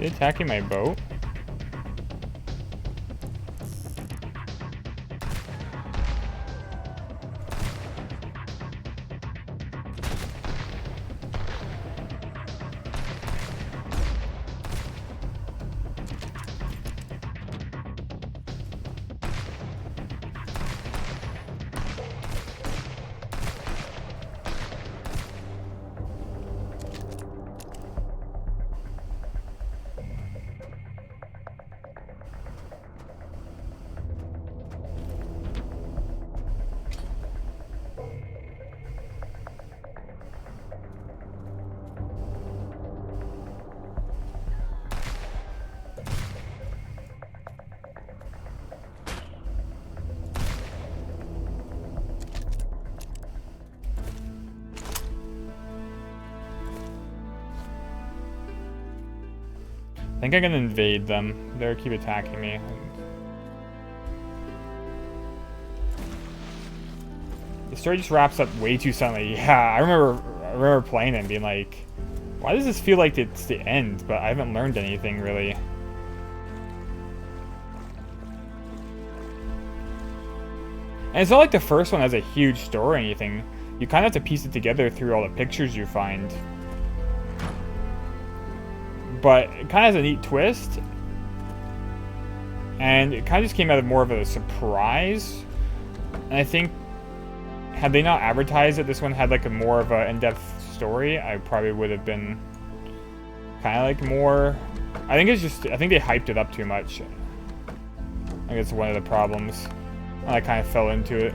They attacking my boat? I think I'm gonna invade them. They'll keep attacking me. The story just wraps up way too suddenly. Yeah, I remember playing it and being like, why does this feel like it's the end? But I haven't learned anything really. And it's not like the first one has a huge story or anything. You kind of have to piece it together through all the pictures you find. But it kind of has a neat twist. And it kind of just came out of more of a surprise. And I think, had they not advertised that this one had like a more of a in-depth story, I probably would have been kind of like more... I think they hyped it up too much. I think it's one of the problems. I kind of fell into it.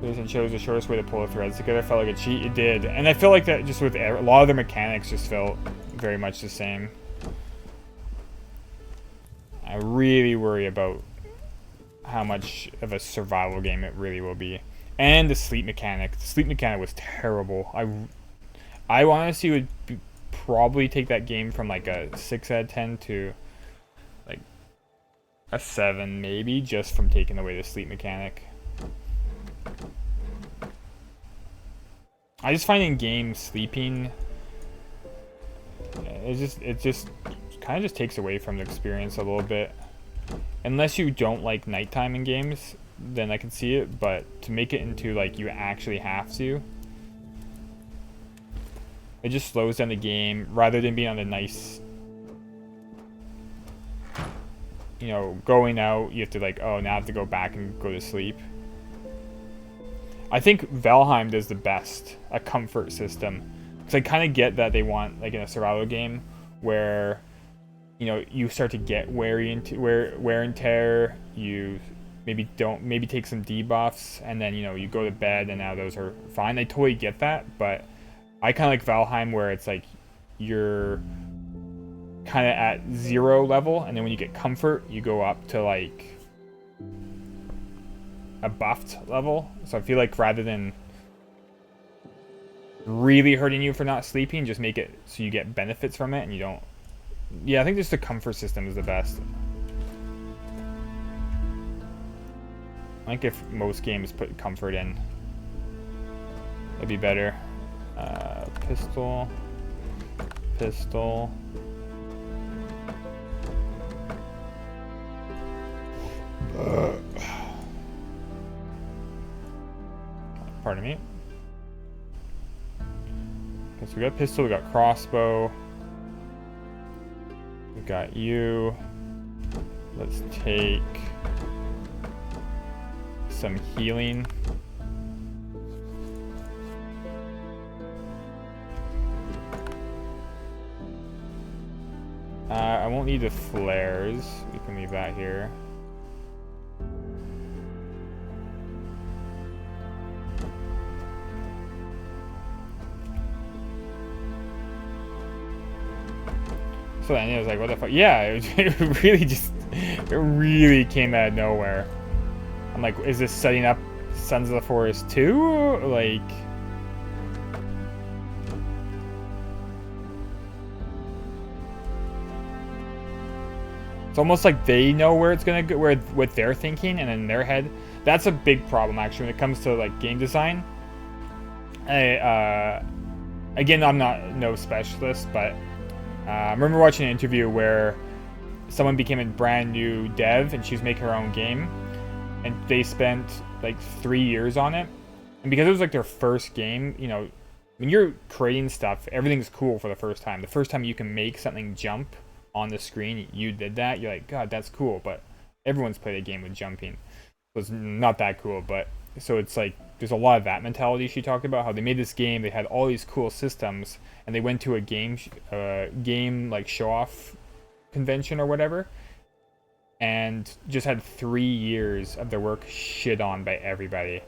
And chose the shortest way to pull the threads together. Felt like a cheat. It did, and I feel like that just with a lot of the mechanics just felt very much the same. I really worry about how much of a survival game it really will be, and the sleep mechanic. The sleep mechanic was terrible. I honestly would probably take that game from like a 6 out of 10 to like a 7 maybe, just from taking away the sleep mechanic. I just find in games sleeping, it just kind of just takes away from the experience a little bit. Unless you don't like nighttime in games, then I can see it, but to make it into like you actually have to, it just slows down the game rather than being on a nice, you know, going out, you have to like, oh, now I have to go back and go to sleep. I think Valheim does the best, a comfort system. Because I kind of get that they want, like in a survival game, where, you know, you start to get wear and tear, you maybe take some debuffs, and then, you know, you go to bed and now those are fine. I totally get that, but I kind of like Valheim where it's like you're kind of at 0 level, and then when you get comfort, you go up to like a buffed level. So I feel like rather than really hurting you for not sleeping, just make it so you get benefits from it and you don't. Yeah, I think just the comfort system is the best. I think if most games put comfort in, it'd be better. Pistol. Pardon me. Okay, so we got pistol, we got crossbow. We got you. Let's take some healing. I won't need the flares. We can leave that here. So then it was like, what the fuck? Yeah, it really came out of nowhere. I'm like, is this setting up Sons of the Forest 2? Like, it's almost like they know where it's gonna go, what they're thinking, and in their head, that's a big problem actually when it comes to like game design. Again, I'm no specialist, but I remember watching an interview where someone became a brand new dev and she was making her own game, and they spent like 3 years on it. And because it was like their first game, you know, when you're creating stuff, everything's cool for the first time. The first time you can make something jump on the screen, you did that, you're like, God, that's cool. But everyone's played a game with jumping. So it's not that cool, but so it's like there's a lot of that mentality she talked about, how they made this game, they had all these cool systems, and they went to a game like show off convention or whatever, and just had 3 years of their work shit on by everybody.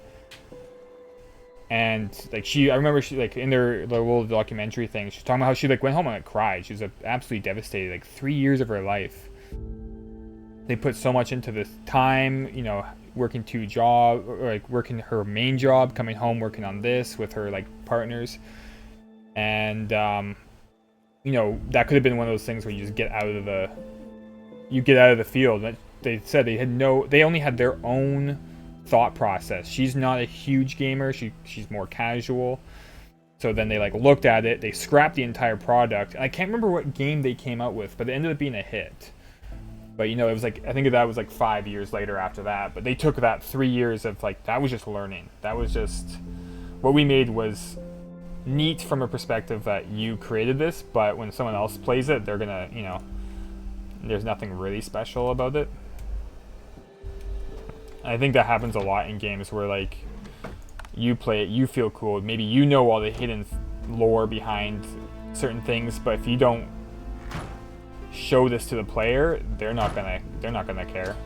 And like I remember she like in their little documentary thing, she's talking about how she like went home and like cried. She was absolutely devastated. Like 3 years of her life, they put so much into this time, you know, working 2 jobs, or like working her main job, coming home, working on this with her like partners, and you know, that could have been one of those things where you just get out of the field. They said they only had their own thought process. She's not a huge gamer. She's more casual. So then they like looked at it, they scrapped the entire product. And I can't remember what game they came out with, but it ended up being a hit. But you know, it was like, I think that was like 5 years later after that. But they took that 3 years of like, that was just learning. That was just, what we made was neat from a perspective that you created this, but when someone else plays it, they're gonna, you know, there's nothing really special about it. I think that happens a lot in games where like you play it, you feel cool, maybe you know all the hidden lore behind certain things, but if you don't show this to the player, they're not gonna care.